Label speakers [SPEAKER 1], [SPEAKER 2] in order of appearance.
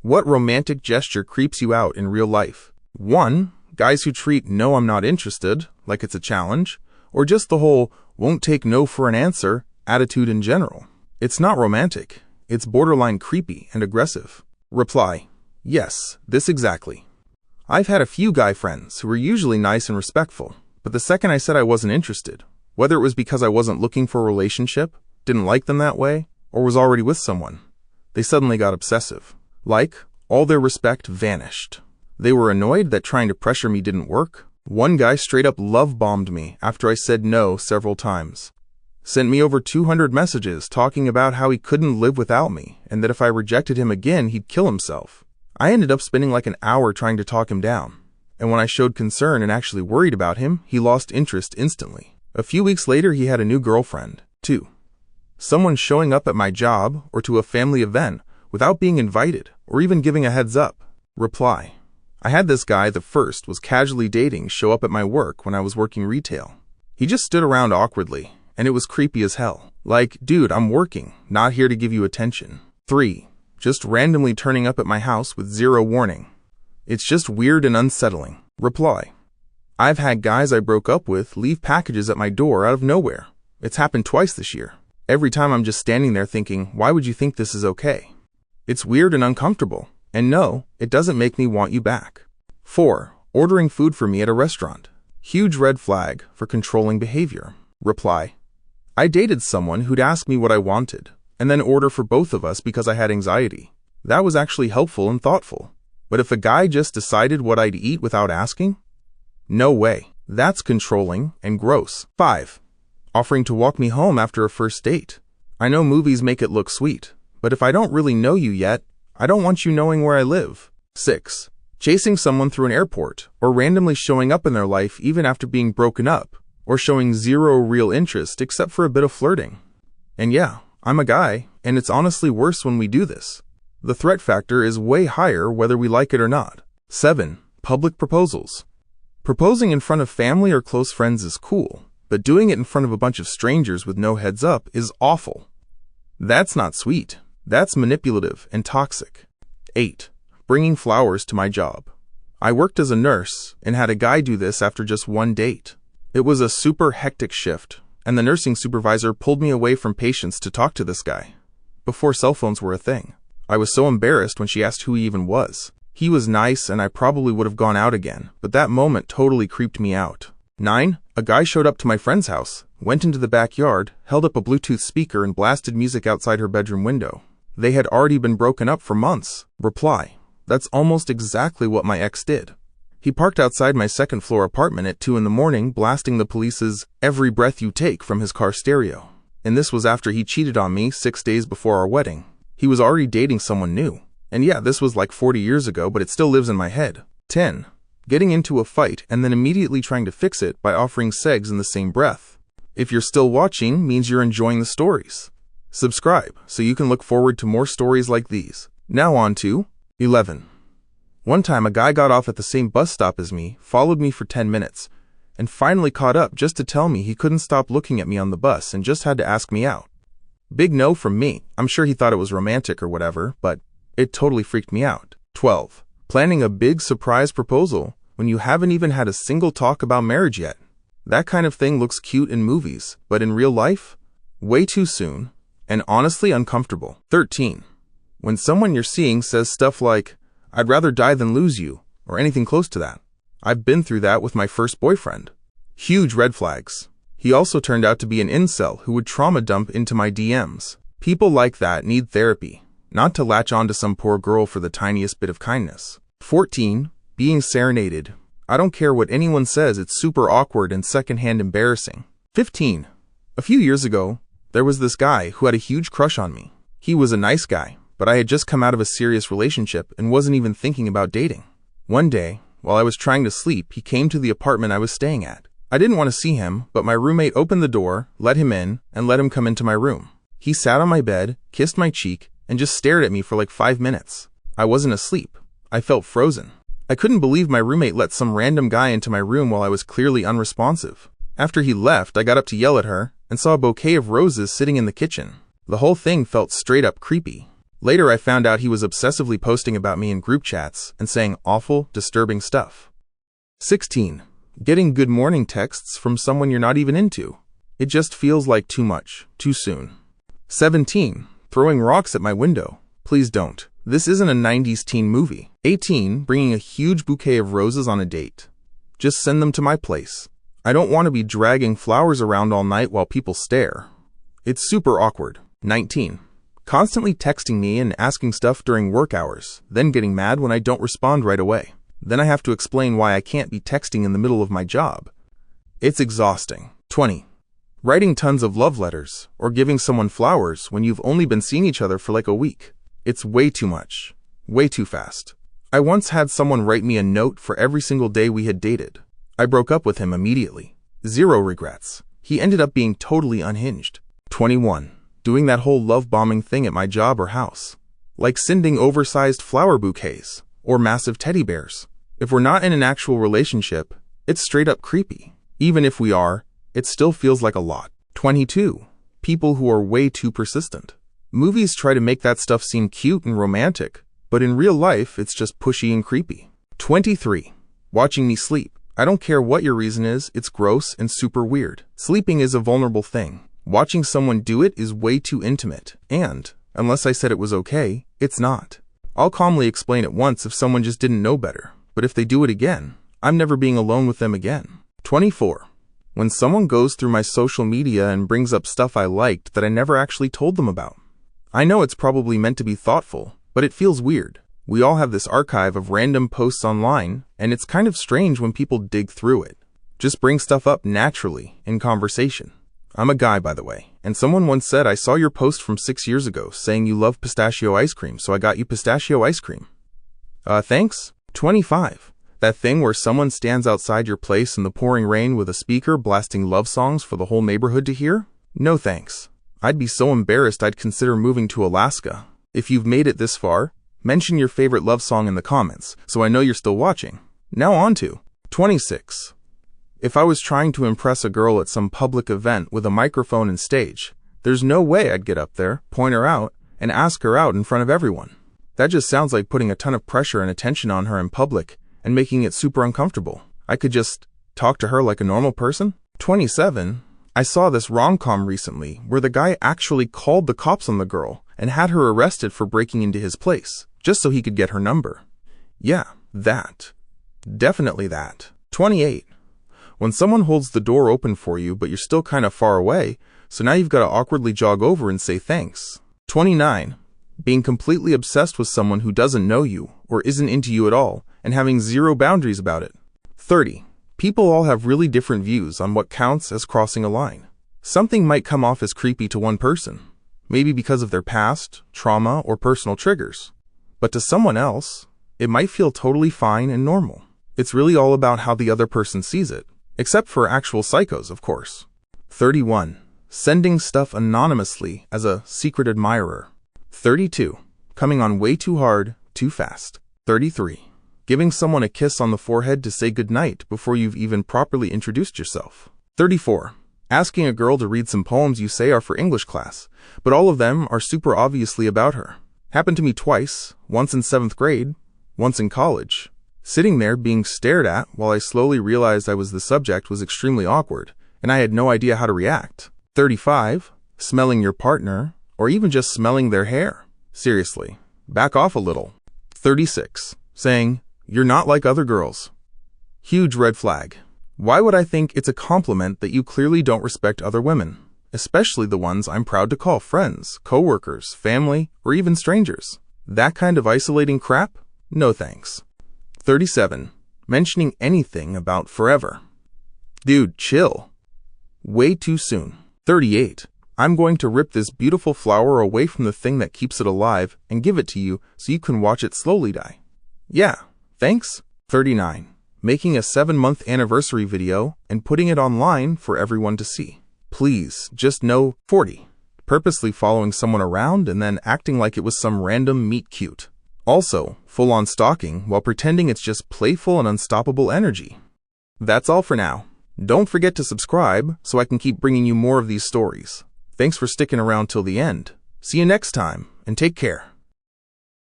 [SPEAKER 1] What romantic gesture creeps you out in real life? 1. Guys who treat "no, I'm not interested" like it's a challenge, or just the whole "won't take no for an answer" attitude in general. It's not romantic. It's borderline creepy and aggressive. Reply: yes, this exactly. I've had a few guy friends who were usually nice and respectful, but the second I said I wasn't interested, whether it was because I wasn't looking for a relationship, didn't like them that way, or was already with someone, they suddenly got obsessive. Like, all their respect vanished. They were annoyed that trying to pressure me didn't work. One guy straight up love-bombed me after I said no several times. Sent me over 200 messages talking about how he couldn't live without me and that if I rejected him again, he'd kill himself. I ended up spending like an hour trying to talk him down, and when I showed concern and actually worried about him, he lost interest instantly. A few weeks later, he had a new girlfriend. 2. Someone showing up at my job or to a family event without being invited or even giving a heads up. Reply: I had this guy the first was casually dating show up at my work when I was working retail. He just stood around awkwardly, and it was creepy as hell. Like, dude, I'm working, not here to give you attention. 3. Just randomly turning up at my house with zero warning. It's just weird and unsettling. Reply: I've had guys I broke up with leave packages at my door out of nowhere. It's happened twice this year. Every time I'm just standing there thinking, why would you think this is okay? It's weird and uncomfortable, and no, it doesn't make me want you back. 4. Ordering food for me at a restaurant. Huge red flag for controlling behavior. Reply: I dated someone who'd ask me what I wanted, and then order for both of us because I had anxiety. That was actually helpful and thoughtful. But if a guy just decided what I'd eat without asking? No way. That's controlling and gross. 5. Offering to walk me home after a first date. I know movies make it look sweet, but if I don't really know you yet, I don't want you knowing where I live. 6. Chasing someone through an airport, or randomly showing up in their life even after being broken up, or showing zero real interest except for a bit of flirting. And yeah, I'm a guy, and it's honestly worse when we do this. The threat factor is way higher whether we like it or not. 7. Public proposals. Proposing in front of family or close friends is cool, but doing it in front of a bunch of strangers with no heads up is awful. That's not sweet. That's manipulative and toxic. 8. Bringing flowers to my job. I worked as a nurse and had a guy do this after just one date. It was a super hectic shift, and the nursing supervisor pulled me away from patients to talk to this guy. Before cell phones were a thing. I was so embarrassed when she asked who he even was. He was nice and I probably would have gone out again, but that moment totally creeped me out. 9. A guy showed up to my friend's house, went into the backyard, held up a Bluetooth speaker and blasted music outside her bedroom window. They had already been broken up for months. Reply: that's almost exactly what my ex did. He parked outside my second-floor apartment at 2 in the morning, blasting the police's "Every Breath You Take" from his car stereo. And this was after he cheated on me 6 days before our wedding. He was already dating someone new. And yeah, this was like 40 years ago, but it still lives in my head. 10. Getting into a fight and then immediately trying to fix it by offering segs in the same breath. If you're still watching, means you're enjoying the stories. Subscribe so you can look forward to more stories like these. Now on to 11. One time a guy got off at the same bus stop as me, followed me for 10 minutes, and finally caught up just to tell me he couldn't stop looking at me on the bus and just had to ask me out. Big no from me. I'm sure he thought it was romantic or whatever, but it totally freaked me out. 12. Planning a big surprise proposal when you haven't even had a single talk about marriage yet. That kind of thing looks cute in movies, but in real life, way too soon, and honestly uncomfortable. 13. When someone you're seeing says stuff like, "I'd rather die than lose you," or anything close to that. I've been through that with my first boyfriend. Huge red flags. He also turned out to be an incel who would trauma dump into my DMs. People like that need therapy, not to latch on to some poor girl for the tiniest bit of kindness. 14. Being serenaded. I don't care what anyone says, it's super awkward and secondhand embarrassing. 15. A few years ago, there was this guy who had a huge crush on me. He was a nice guy, but I had just come out of a serious relationship and wasn't even thinking about dating. One day, while I was trying to sleep, he came to the apartment I was staying at. I didn't want to see him, but my roommate opened the door, let him in, and let him come into my room. He sat on my bed, kissed my cheek, and just stared at me for like 5 minutes. I wasn't asleep. I felt frozen. I couldn't believe my roommate let some random guy into my room while I was clearly unresponsive. After he left, I got up to yell at her and saw a bouquet of roses sitting in the kitchen. The whole thing felt straight up creepy. Later, I found out he was obsessively posting about me in group chats and saying awful, disturbing stuff. 16. Getting good morning texts from someone you're not even into. It just feels like too much, too soon. 17. Throwing rocks at my window. Please don't. This isn't a 90s teen movie. 18. Bringing a huge bouquet of roses on a date. Just send them to my place. I don't want to be dragging flowers around all night while people stare. It's super awkward. 19. Constantly texting me and asking stuff during work hours, then getting mad when I don't respond right away. Then I have to explain why I can't be texting in the middle of my job. It's exhausting. 20. Writing tons of love letters or giving someone flowers when you've only been seeing each other for like a week. It's way too much. Way too fast. I once had someone write me a note for every single day we had dated. I broke up with him immediately. 0 regrets. He ended up being totally unhinged. 21. Doing that whole love-bombing thing at my job or house. Like sending oversized flower bouquets or massive teddy bears. If we're not in an actual relationship, it's straight up creepy. Even if we are, it still feels like a lot. 22. People who are way too persistent. Movies try to make that stuff seem cute and romantic, but in real life, it's just pushy and creepy. 23. Watching me sleep. I don't care what your reason is, it's gross and super weird. Sleeping is a vulnerable thing. Watching someone do it is way too intimate, and, unless I said it was okay, it's not. I'll calmly explain it once if someone just didn't know better, but if they do it again, I'm never being alone with them again. 24. When someone goes through my social media and brings up stuff I liked that I never actually told them about. I know it's probably meant to be thoughtful, but it feels weird. We all have this archive of random posts online, and it's kind of strange when people dig through it. Just bring stuff up naturally in conversation. I'm a guy, by the way, and someone once said, I saw your post from 6 years ago saying you love pistachio ice cream, so I got you pistachio ice cream. Thanks. 25. That thing where someone stands outside your place in the pouring rain with a speaker blasting love songs for the whole neighborhood to hear? No thanks. I'd be so embarrassed I'd consider moving to Alaska. If you've made it this far, mention your favorite love song in the comments, so I know you're still watching. Now on to 26. If I was trying to impress a girl at some public event with a microphone and stage, there's no way I'd get up there, point her out, and ask her out in front of everyone. That just sounds like putting a ton of pressure and attention on her in public and making it super uncomfortable. I could just talk to her like a normal person. 27. I saw this rom-com recently where the guy actually called the cops on the girl and had her arrested for breaking into his place, just so he could get her number. Yeah, that. Definitely that. 28. When someone holds the door open for you, but you're still kind of far away, so now you've got to awkwardly jog over and say thanks. 29. Being completely obsessed with someone who doesn't know you or isn't into you at all, and having 0 boundaries about it. 30. People all have really different views on what counts as crossing a line. Something might come off as creepy to one person, maybe because of their past, trauma, or personal triggers. But to someone else, it might feel totally fine and normal. It's really all about how the other person sees it. Except for actual psychos, of course. 31. Sending stuff anonymously as a secret admirer. 32. Coming on way too hard, too fast. 33. Giving someone a kiss on the forehead to say goodnight before you've even properly introduced yourself. 34. Asking a girl to read some poems you say are for English class, but all of them are super obviously about her. Happened to me twice, once in 7th grade, once in college. Sitting there being stared at while I slowly realized I was the subject was extremely awkward, and I had no idea how to react. 35. Smelling your partner, or even just smelling their hair. Seriously, back off a little. 36. Saying, you're not like other girls. Huge red flag. Why would I think it's a compliment that you clearly don't respect other women, especially the ones I'm proud to call friends, coworkers, family, or even strangers? That kind of isolating crap? No thanks. 37. Mentioning anything about forever. Dude, chill. Way too soon. 38. I'm going to rip this beautiful flower away from the thing that keeps it alive and give it to you so you can watch it slowly die. Yeah, thanks. 39. Making a 7-month anniversary video and putting it online for everyone to see. Please, just know. 40. Purposely following someone around and then acting like it was some random meet cute. Also, full-on stalking while pretending it's just playful and unstoppable energy. That's all for now. Don't forget to subscribe so I can keep bringing you more of these stories. Thanks for sticking around till the end. See you next time, and take care.